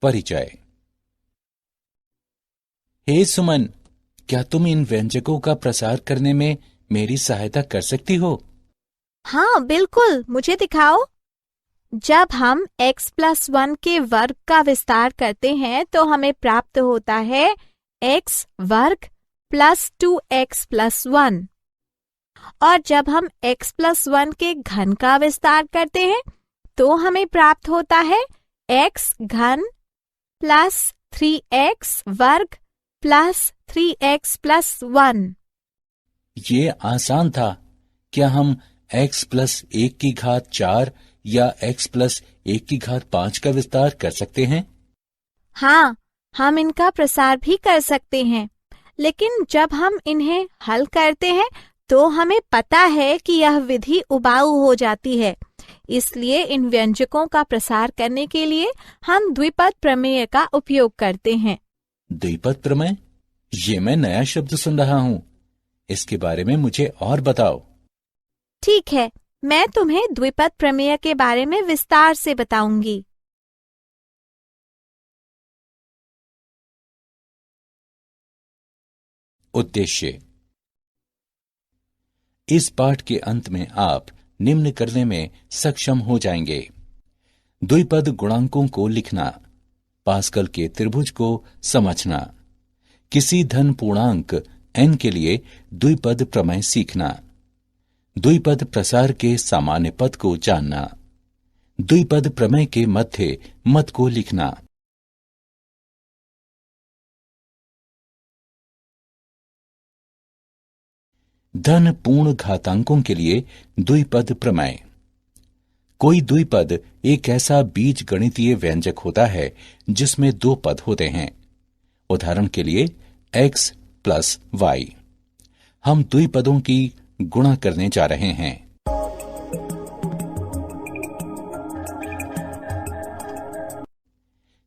परिचय। हे सुमन, क्या तुम इन व्यंजकों का प्रसार करने में मेरी सहायता कर सकती हो? हाँ बिल्कुल, मुझे दिखाओ। जब हम x+1 के वर्ग का विस्तार करते हैं तो हमें प्राप्त होता है x वर्ग प्लस 2x+1, और जब हम x+1 के घन का विस्तार करते हैं तो हमें प्राप्त होता है x घन प्लस 3x वर्ग प्लस 3x+1। ये आसान था। क्या हम x+1⁴ या x+1⁵ का विस्तार कर सकते हैं? हाँ, हम इनका प्रसार भी कर सकते हैं, लेकिन जब हम इन्हें हल करते हैं तो हमें पता है कि यह विधि उबाऊ हो जाती है। इसलिए इन व्यंजकों का प्रसार करने के लिए हम द्विपद प्रमेय का उपयोग करते हैं। द्विपद प्रमेय? ये मैं नया शब्द सुन रहा हूँ। इसके बारे में मुझे और बताओ। ठीक है, मैं तुम्हें द्विपद प्रमेय के बारे में विस्तार से बताऊंगी। उद्देश्य। इस पाठ के अंत में आप निम्न करने में सक्षम हो जाएंगे: द्विपद गुणांकों को लिखना, पास्कल के त्रिभुज को समझना, किसी धन पूर्णांक n के लिए द्विपद प्रमेय सीखना, द्विपद प्रसार के सामान्य पद को जानना, द्विपद प्रमेय के मध्य मत को लिखना। धन पूर्ण घातांकों के लिए द्विपद प्रमेय। कोई द्विपद एक ऐसा बीज गणितीय व्यंजक होता है जिसमें दो पद होते हैं। उदाहरण के लिए x प्लस y। हम द्विपदों की गुणा करने जा रहे हैं।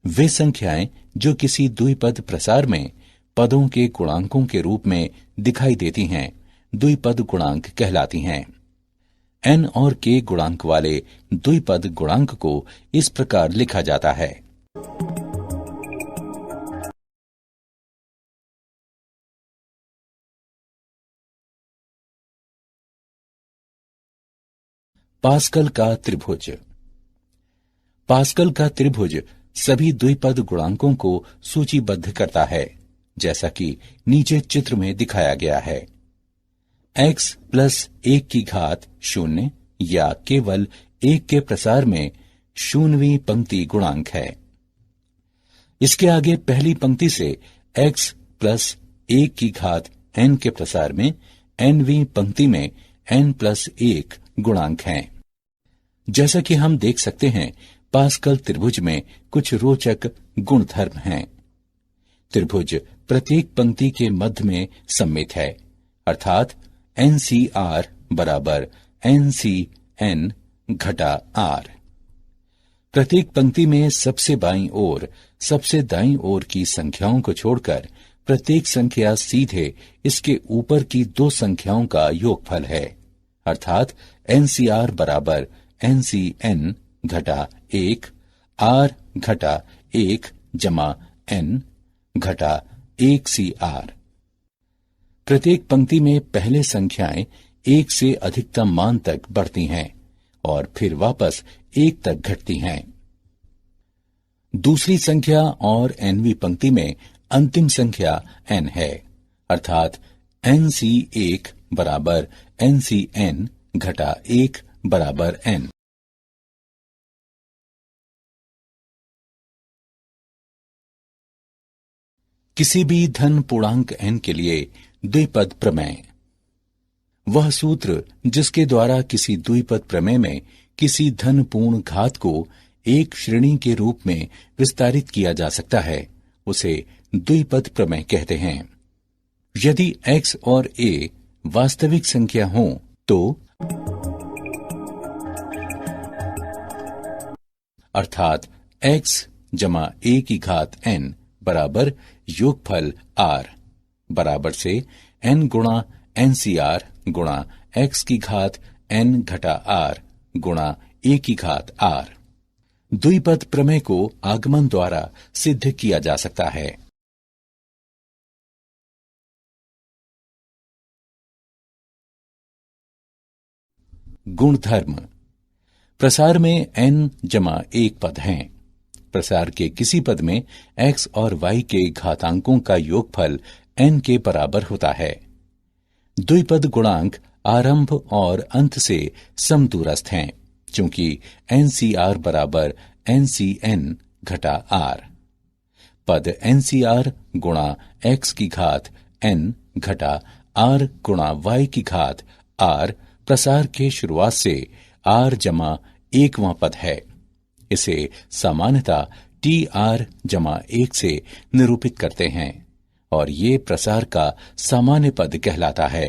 वे संख्याएं जो किसी द्विपद प्रसार में पदों के गुणांकों के रूप में दिखाई देती हैं, द्विपद गुणांक कहलाती हैं। n और k गुणांक वाले द्विपद गुणांक को इस प्रकार लिखा जाता है: पास्कल का त्रिभुज। पास्कल का त्रिभुज सभी द्विपद गुणांकों को सूचीबद्ध करता है, जैसा कि नीचे चित्र में दिखाया गया है। x+1⁵ या केवल 1 के प्रसार में 0वीं पंक्ति गुणांक है। इसके आगे पहली पंक्ति से x+1⁵n के प्रसार में nवीं पंक्ति में n+1 गुणांक हैं। जैसा कि हम देख सकते हैं, पास्कल त्रिभुज में कुछ रोचक गुणधर्म हैं। त्रिभुज प्रत्येक पंक्ति के मध्य में सम्मित है, अर्थात NCR बराबर NCN/R। प्रत्येक पंक्ति में सबसे बाईं ओर सबसे दाईं ओर की संख्याओं को छोड़कर प्रत्येक संख्या सीधे इसके ऊपर की दो संख्याओं का योगफल है, अर्थात NCR बराबर NCN/1 R/1 जमा N/1CR। प्रत्येक पंक्ति में पहले संख्याएं 1 से अधिकतम मान तक बढ़ती हैं और फिर वापस 1 तक घटती हैं। दूसरी संख्या और nवीं पंक्ति में अंतिम संख्या n है, अर्थात NC1 बराबर NCN/1 बराबर n। किसी भी धन पूर्णांक n के लिए द्विपद प्रमेय। वह सूत्र जिसके द्वारा किसी द्विपद प्रमेय में किसी धन पूर्ण घात को एक श्रेणी के रूप में विस्तारित किया जा सकता है, उसे द्विपद प्रमेय कहते हैं। यदि x और a वास्तविक संख्या हों तो अर्थात x जमा a की घात n बराबर योगफल r बराबर से n गुणा NCR गुणा x की घात n घटा r गुणा ए की घात आर। द्विपद प्रमेय को आगमन द्वारा सिद्ध किया जा सकता है। गुणधर्म। प्रसार में n जमा 1 पद हैं। प्रसार के किसी पद में x और y के घातांकों का योगफल n के बराबर होता है। द्विपद गुणांक आरंभ और अंत से समदूरस्थ हैं, क्योंकि NCR बराबर NCN घटा R। पद NCR गुणा x की घात n घटा R गुणा y की घात R प्रसार के शुरुआत से R जमा 1वां पद है। इसे सामान्यतः TR जमा 1 से निरूपित करते हैं और ये प्रसार का सामान्य पद कहलाता है।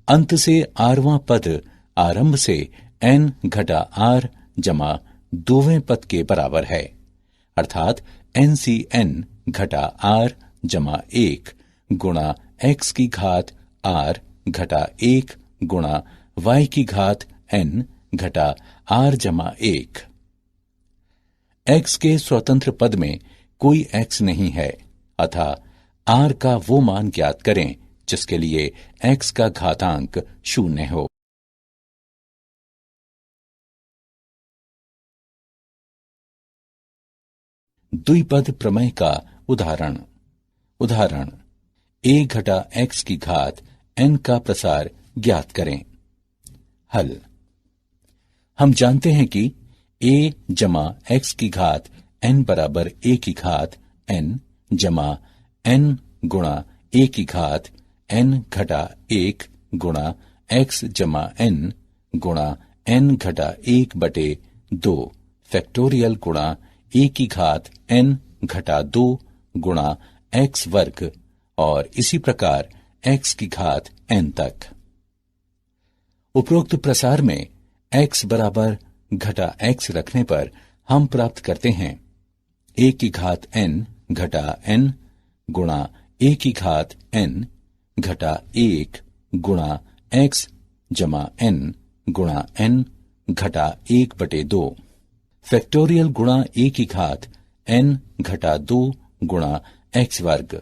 अंत से आरवां पद आरंभ से n घटा R जमा 2वें पद के बराबर है, अर्थात NCN घटा R जमा 1 गुणा x की घात R घटा 1 गुणा y की घात n घटा R जमा 1। x के स्वतंत्र पद में कोई x नहीं है, अतः R का वो मान ज्ञात करें जिसके लिए x का घातांक 0 हो। द्विपद प्रमेय का उदाहरण। उदाहरण a घटा x की घात n का प्रसार ज्ञात करें। हल। हम जानते हैं कि a जमा x की घात n बराबर a की घात n जमा n गुणा a की घात n घटा 1 गुणा x जमा n गुणा n घटा 1 बटे 2 फैक्टोरियल गुणा a की घात n घटा 2 गुणा x वर्ग और इसी प्रकार x की घात n तक। उपरोक्त प्रसार में x बराबर घटा x रखने पर हम प्राप्त करते हैं a की घात n घटा n गुणा a की घात n घटा 1 गुणा x जमा n गुणा n घटा 1 बटे 2 फैक्टोरियल गुणा a की घात n घटा 2 गुणा x वर्ग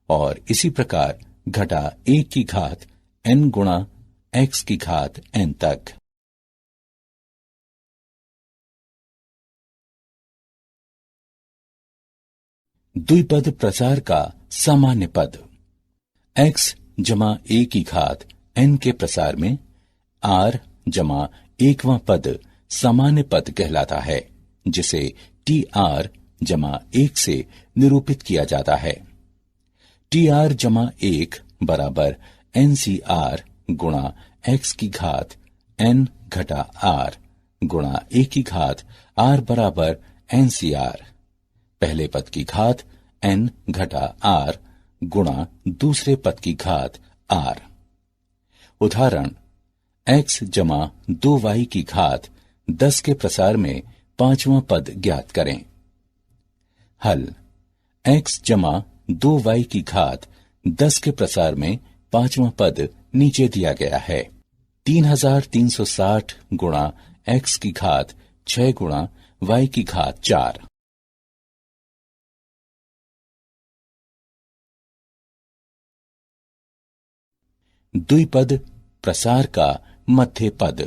और इसी प्रकार घटा 1 की घात n गुणा x की घात n तक। द्विपद प्रसार का सामान्य पद। x जमा a की घात n के प्रसार में r जमा 1वां पद सामान्य पद कहलाता है, जिसे TR जमा 1 से निरूपित किया जाता है। TR जमा 1 बराबर NCR गुणा x की घात n घटा R गुणा a की घात R बराबर NCR। पहले पद की घात n घटा R गुणा दूसरे पद की घात R। उदाहरण x जमा 2y की घात 10 के प्रसार में 5वां पद ज्ञात करें। हल। x जमा 2y की घात 10 के प्रसार में 5वां पद नीचे दिया गया है। 3360 गुणा x की घात 6 गुणा y की घात 4। द्विपद प्रसार का मध्य पद।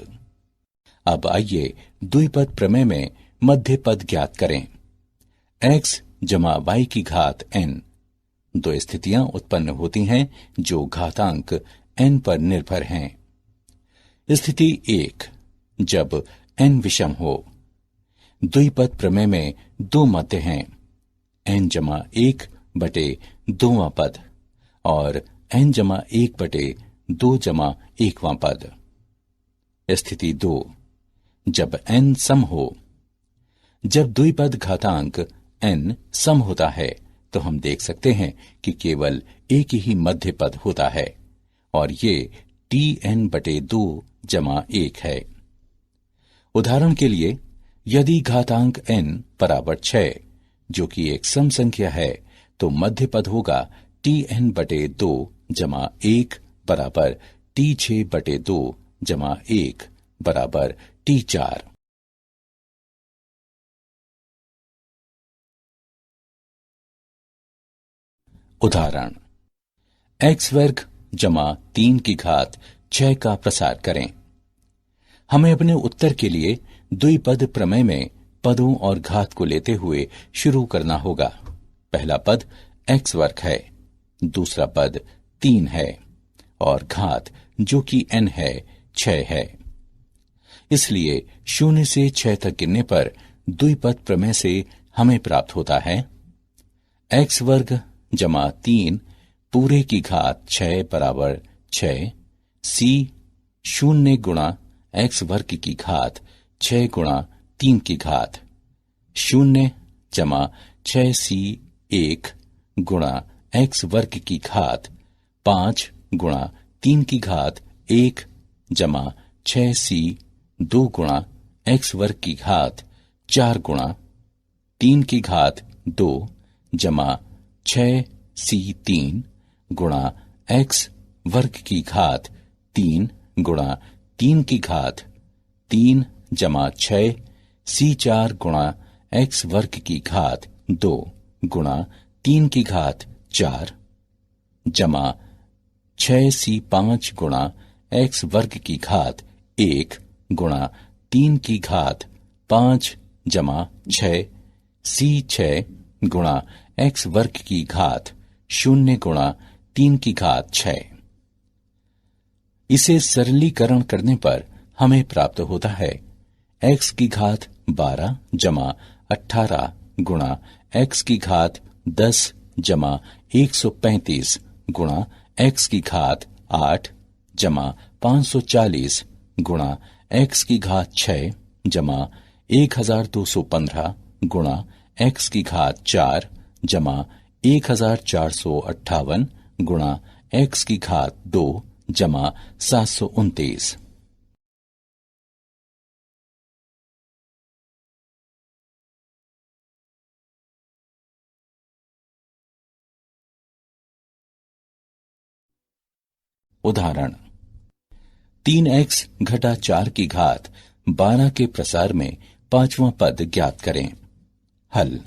अब आइए द्विपद प्रमेय में मध्य पद ज्ञात करें। x जमा y की घात n। दो स्थितियां उत्पन्न होती हैं जो घातांक n पर निर्भर हैं। स्थिति 1, जब n विषम हो। द्विपद प्रमेय में दो मध्य हैं, n जमा 1 बटे 2वां पद और n जमा 1 बटे 2 जमा 1वां पद। स्थिति 2, जब n सम हो। जब द्विपद घातांक n सम होता है तो हम देख सकते हैं कि केवल एक ही मध्य पद होता है और ये tn बटे 2 जमा 1 है। उदाहरण के लिए, यदि घातांक n बराबर 6, जो कि एक सम संख्या है, तो मध्य पद होगा tn बटे 2 जमा 1 बराबर t6 बटे 2 जमा 1 बराबर T4। उदाहरण, x वर्ग जमा 3 की घात 6 का प्रसार करें। हमें अपने उत्तर के लिए द्विपद प्रमेय में पदों और घात को लेते हुए शुरू करना होगा। पहला पद x वर्ग है, दूसरा पद 3 है और घात जो कि n है 6 है। इसलिए 0 से 6 तक गिनने पर द्विपद प्रमेय से हमें प्राप्त होता है x वर्ग जमा 3 पूरे की घात 6 बराबर 6 c 0 गुणा x वर्ग की घात 6 गुणा 3 की घात 0 जमा 6c 1 गुणा x वर्ग की घात 5 गुणा 3 की घात 1 जमा 6c 2 गुणा x वर्ग की घात 4 गुणा 3 की घात 2 जमा 6c 3 गुणा x वर्ग की घात 3 गुणा 3 की घात 3 जमा 6 c 4 गुणा x वर्ग की घात 2 गुणा 3 की घात 4 जमा 6c 5 गुणा x वर्ग की घात 1 गुणा 3 की घात 5 जमा 6 c 6 गुणा x वर्ग की घात 0 गुणा 3 की घात 6। इसे सरलीकरण करने पर हमें प्राप्त होता है x की घात 12 जमा 18 गुणा x की घात 10 जमा 135 गुणा x की घात 8 जमा 540 गुणा x की घात 6 जमा 1215 गुणा x की घात 4 जमा 1458 गुणा x की घात 2 जमा 729। उदाहरण, 3x घटा 4 की घात 12 के प्रसार में पांचवां पद ज्ञात करें। हल,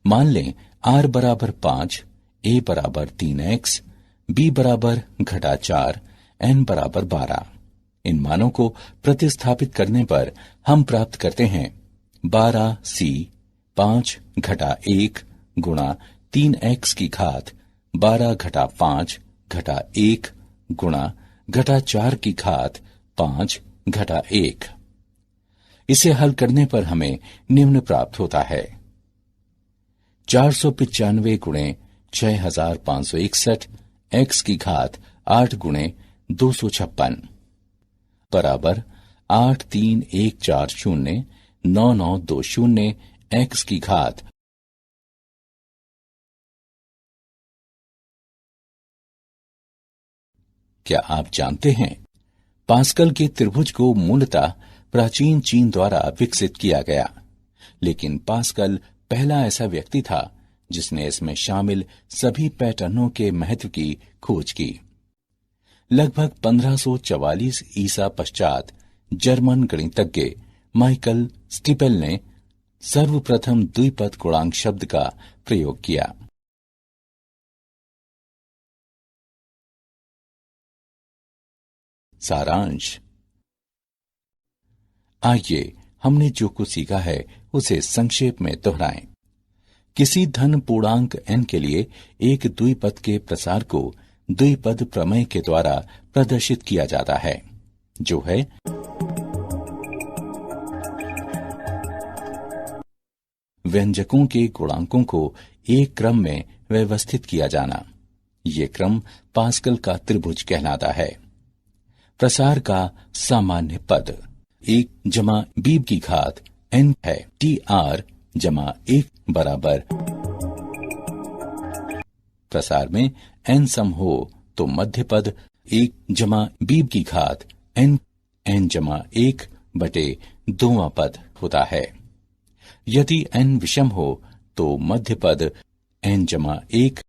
मान लें r बराबर 5, a बराबर 3x, b बराबर घटा 4, n बराबर 12। इन मानों को प्रतिस्थापित करने पर हम प्राप्त करते हैं 12c 5 घटा 1 गुणा 3x की घात 12 घटा 5 घटा 1 गुणा घटा 4 की घात 5 घटा 1। इसे हल करने पर हमें निम्न प्राप्त होता है 495 गुणे 6561 x की घात 8 गुणे 256 बराबर 83140 9920 x की घात। क्या आप जानते हैं पास्कल के त्रिभुज को मूलतः प्राचीन चीन द्वारा विकसित किया गया, लेकिन पास्कल पहला ऐसा व्यक्ति था जिसने इसमें शामिल सभी पैटर्नों के महत्व की खोज की। लगभग 1544 ईसा पश्चात जर्मन गणितज्ञ माइकल स्टिपेल ने सर्वप्रथम द्विपद गुणांक शब्द का प्रयोग किया। सारांश, आइए हमने जो कुछ सीखा है उसे संक्षेप में दोहराएं। किसी धन पूर्णांक n के लिए एक द्विपद के प्रसार को द्विपद प्रमेय के द्वारा प्रदर्शित किया जाता है, जो है व्यंजकों के गुणांकों को एक क्रम में व्यवस्थित किया जाना। ये क्रम पास्कल का त्रिभुज कहलाता है। प्रसार का सामान्य पद 1 जमा b की घात n है। tr जमा 1 बराबर प्रसार में n सम हो तो मध्य पद 1 जमा b की घात n जमा 1 बटे 2वां पद होता है। यदि n विषम हो तो मध्य पद n जमा 1